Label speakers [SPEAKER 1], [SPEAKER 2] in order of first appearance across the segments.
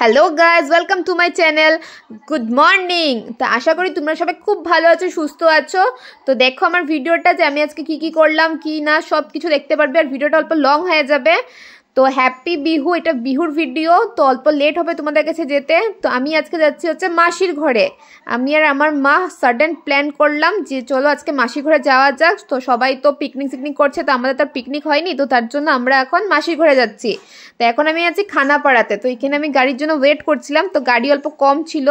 [SPEAKER 1] Hello guys, welcome to my channel. Good morning. তো আশা করি তোমরা সবাই খুব ভালো আছো, সুস্থ আছো। তো দেখো আমার ভিডিওটা যে আমি আজকে কি করলাম কি না সব কিছু দেখতে পারবে, আর ভিডিওটা অল্প লং হয়ে যাবে। তো হ্যাপি বিহু, এটা বিহুর ভিডিও, তো অল্প লেট হবে তোমাদের কাছে যেতে। তো আমি আজকে যাচ্ছি হচ্ছে মাসির ঘরে। আমি আর আমার মা সাডেন প্ল্যান করলাম যে চলো আজকে মাসির ঘরে যাওয়া যাক। তো সবাই তো পিকনিক করছে, তো আমাদের তার পিকনিক হয়নি, তো তার জন্য আমরা এখন মাসির ঘরে যাচ্ছি। তো এখন আমি আছি খানাপাড়াতে। তো এখানে আমি গাড়ির জন্য ওয়েট করছিলাম, তো গাড়ি অল্প কম ছিল।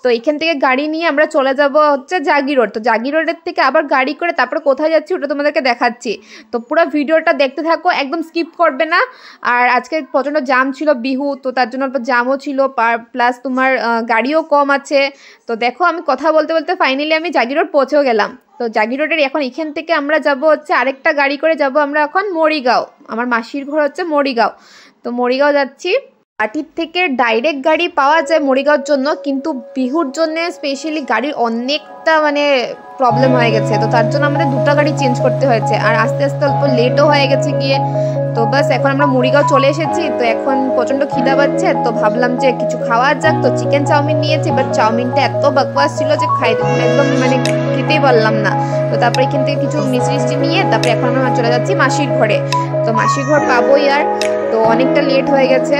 [SPEAKER 1] তো এখান থেকে গাড়ি নিয়ে আমরা চলে যাব হচ্ছে জাগি রোড। তো জাগি রোডের থেকে আবার গাড়ি করে তারপরে কোথায় যাচ্ছি ওটা তোমাদেরকে দেখাচ্ছি। তো পুরো ভিডিওটা দেখতে থাকো, একদম স্কিপ করবে না। আর আজকে প্রচণ্ড জাম ছিল বিহু, তো তার জন্য অল্প জামও ছিল, প্লাস তোমার গাড়িও কম আছে। তো দেখো আমি কথা বলতে বলতে ফাইনালি আমি জাগি রোড পৌঁছেও গেলাম। তো জাগি রোডের এখন এখান থেকে আমরা যাব হচ্ছে আরেকটা গাড়ি করে যাব আমরা এখন মরিগাঁও। আমার মাসির ঘর হচ্ছে মরিগাঁও। তো মরিগাঁও যাচ্ছি। গুয়াহাটির থেকে ডাইরেক্ট গাড়ি পাওয়া যায় মরিগাঁওর জন্য, কিন্তু বিহুর জন্য স্পেশালি গাড়ির অনেকটা প্রবলেম হয়ে গেছে। তো তার জন্য আমাদের দুটো গাড়ি চেঞ্জ করতে হয়েছে, আর আস্তে আস্তে অল্প লেটও হয়ে গেছে গিয়ে। তো বাস এখন আমরা মরিগাঁও চলে এসেছি। তো এখন প্রচণ্ড খিদা পাচ্ছে, তো ভাবলাম যে কিছু খাওয়া যাক। তো চিকেন চাউমিন নিয়েছি, বাট চাউমিনটা এত বাকওয়াস ছিল যে একদম খেতেই পারলাম না। তো তারপরে এখান থেকে কিছু মিষ্টি নিয়ে তারপরে এখন আমরা চলে যাচ্ছি মাসির ঘরে। তো মাসির ঘর পাবোই আর, তো অনেকটা লেট হয়ে গেছে।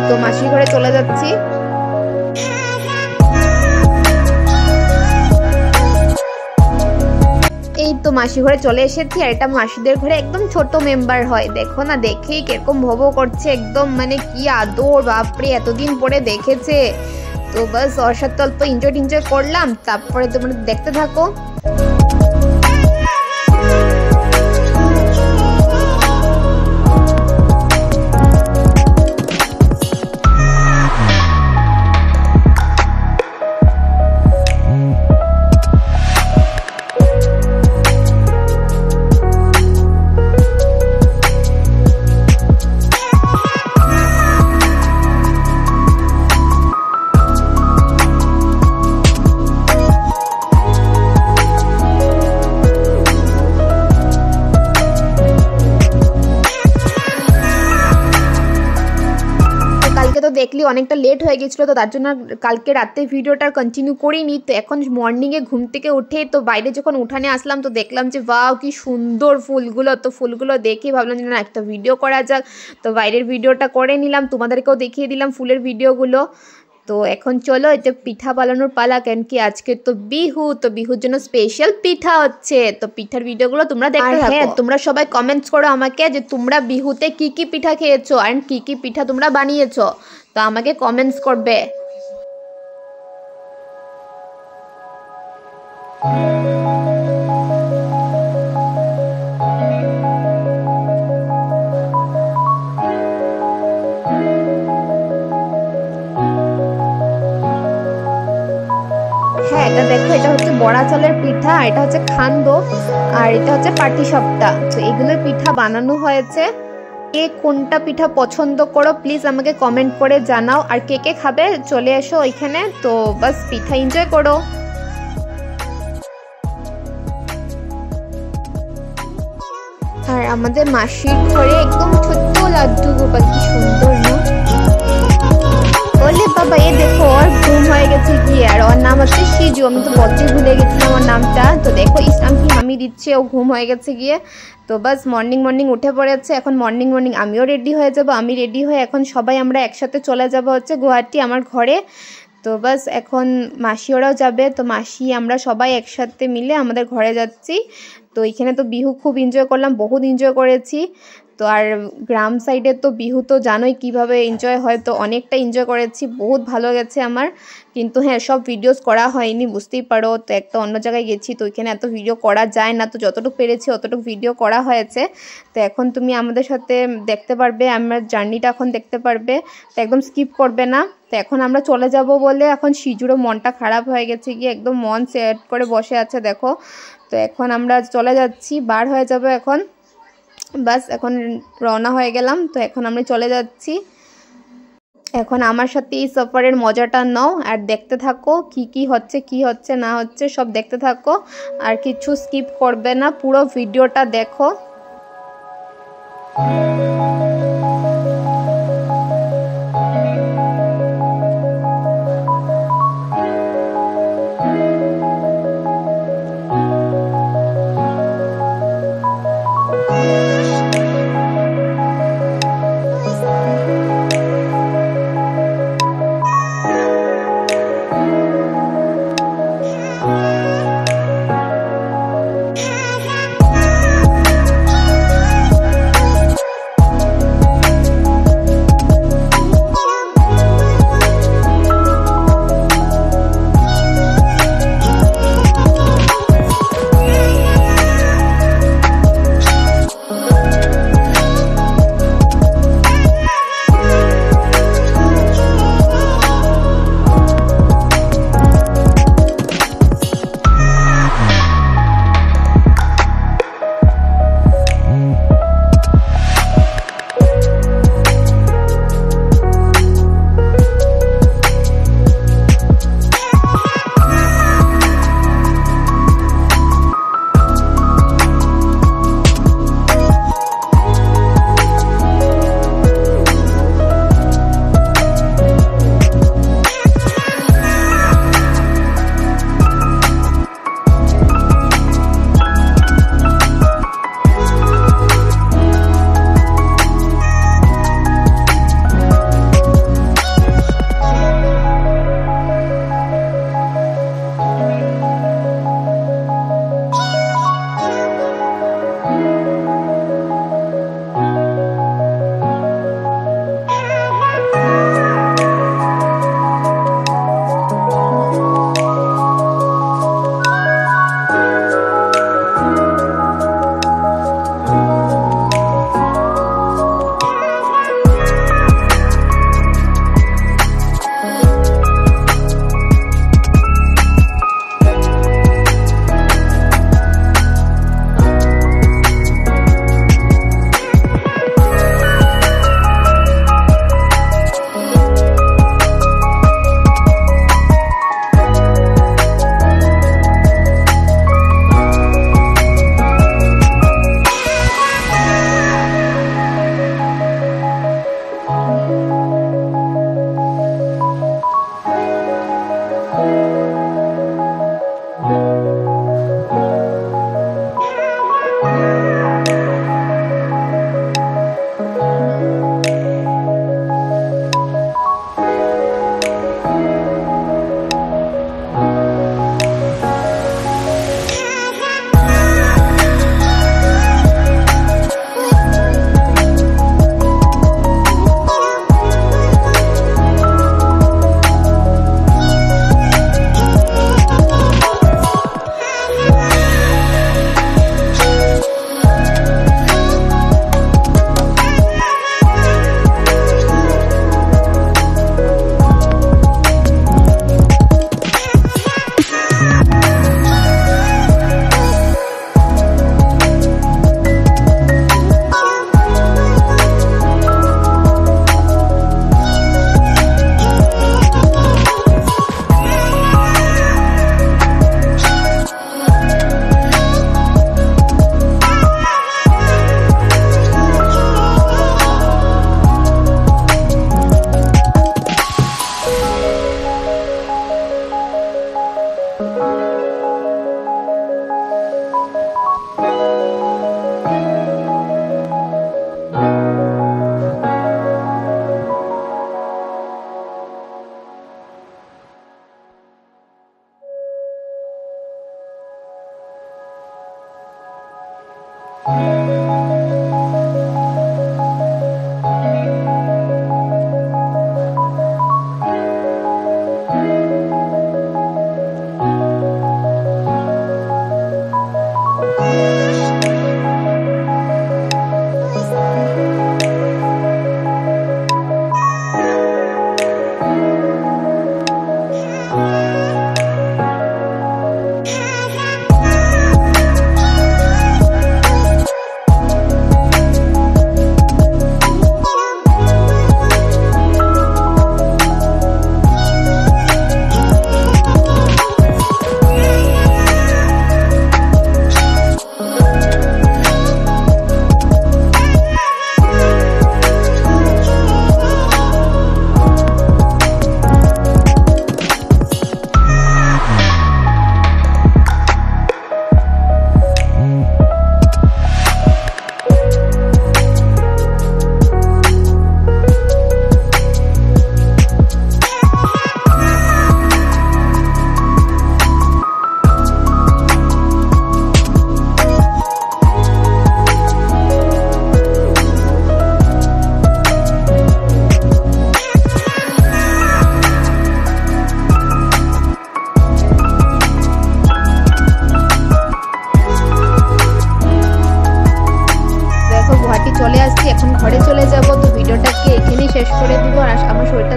[SPEAKER 1] তো মাসির ঘরে চলে যাচ্ছি। এই তো মাসির ঘরে চলে এসেছি, আর এটা মাসিদের ঘরে একদম ছোট মেম্বার হয়। দেখো না, দেখেই কিরকম ভবো করছে, একদম কি আদর, বাপরে এতদিন পরে দেখেছে। তো বাস ওর সাথে অল্প এনজয় করলাম, তারপরে তোমরা দেখতে থাকো। তো দেখলি অনেকটা লেট হয়ে গেছিলো, তো তার জন্য কালকে রাতে ভিডিওটা কন্টিনিউ করিনি। তো এখন মর্নিংয়ে ঘুম থেকে উঠে তো বাইরে যখন উঠানে আসলাম, তো দেখলাম যে ওয়াও কি সুন্দর ফুলগুলো। তো ফুলগুলো দেখে ভাবলাম যে না একটা ভিডিও করা যাক। তো বাইরের ভিডিওটা করে নিলাম, তোমাদেরকেও দেখিয়ে দিলাম ফুলের ভিডিওগুলো। তো এখন চলো এটা পিঠা বানানোর পালা, কেন কি আজকে তো বিহু, তো বিহুর জন্য স্পেশাল পিঠা হচ্ছে। তো পিঠার ভিডিওগুলো তোমরা দেখতে থাকো। হ্যাঁ, তোমরা সবাই কমেন্টস করো আমাকে যে তোমরা বিহুতে কি পিঠা খেয়েছো আর কি পিঠা তোমরা বানিয়েছো। তো আমাকে কমেন্টস করবে। হ্যাঁ, এটা দেখো, এটা হচ্ছে বড়া চালের পিঠা, এটা হচ্ছে খান্দো, আর এটা হচ্ছে পাটিসাপটা। তো এগুলোর পিঠা বানানো হয়েছে। কে কোনটা পিঠা পছন্দ করো প্লিজ আমাকে কমেন্ট করে জানাও, আর কে খাবে চলে এসো ওইখানে। তো বাস পিঠা এনজয় করো। আর আমাদের মাসির ঘরে একদম ছোট্ট লাড্ডু গোপাল, কি সুন্দর না। বলে বাবা, এ দেখো ওর ঘুম হয়ে গেছে গিয়ে, আর ওর নাম হচ্ছে সিজু। আমি তো বলতে ভুলে গেছিলাম ওর নামটা। তো দেখো ইসলাম কি হামি দিচ্ছে, ও ঘুম হয়ে গেছে গিয়ে। তো বাস মর্নিং উঠে পড়েছে। এখন মর্নিং আমিও রেডি হয়ে যাব। আমি রেডি হয়ে এখন সবাই আমরা একসাথে চলে যাব হচ্ছে গুয়াহাটি আমার ঘরে। তো বাস এখন মাসি ওরাও যাবে। তো মাসি আমরা সবাই একসাথে মিলে আমাদের ঘরে যাচ্ছি। তো এখানে তো বিহু খুব এনজয় করলাম, বহুত এনজয় করেছি। তো আর গ্রাম সাইডে তো বিহু তো জানোই কিভাবে এনজয় হয়, তো অনেকটা এনজয় করেছি, বহুত ভালো গেছে আমার। কিন্তু হ্যাঁ, সব ভিডিওস করা হয়নি, বুঝতেই পারো। তো একটা অন্য জায়গায় গেছি, তো ওইখানে এত ভিডিও করা যায় না। তো যতটুকু পেরেছি অতটুকু ভিডিও করা হয়েছে। তো এখন তুমি আমাদের সাথে দেখতে পারবে, আমার জার্নিটা এখন দেখতে পারবে, তো একদম স্কিপ করবে না। তো এখন আমরা চলে যাব বলে এখন সিজুরও মনটা খারাপ হয়ে গেছে গিয়ে, একদম মন সেট করে বসে আছে দেখো। তো এখন আমরা চলে যাচ্ছি, বার হয়ে যাব এখন। বাস এখন রওনা হয়ে গেলাম। তো এখন আমরা চলে যাচ্ছি। এখন আমার সাথে এই সফরের মজাটা নাও আর দেখতে থাকো কি হচ্ছে না হচ্ছে সব দেখতে থাকো, আর কিছু স্কিপ করবে না, পুরো ভিডিওটা দেখো।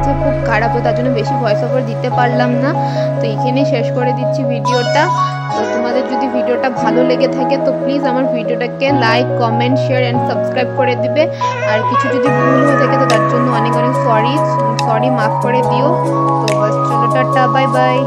[SPEAKER 1] মাথা খুব খারাপ, তো তার জন্য বেশি ভয়েস ওভার দিতে পারলাম না। তো এখানেই শেষ করে দিচ্ছি ভিডিওটা। তো তোমাদের যদি ভিডিওটা ভালো লেগে থাকে তো প্লিজ আমার ভিডিওটাকে like, comment, share and subscribe করে দিবে। আর কিছু যদি ভুল হয়ে থাকে তো তার জন্য অনেক অনেক সরি, মাফ করে দিও। তো বাস চলো, টাটা, বাই বাই।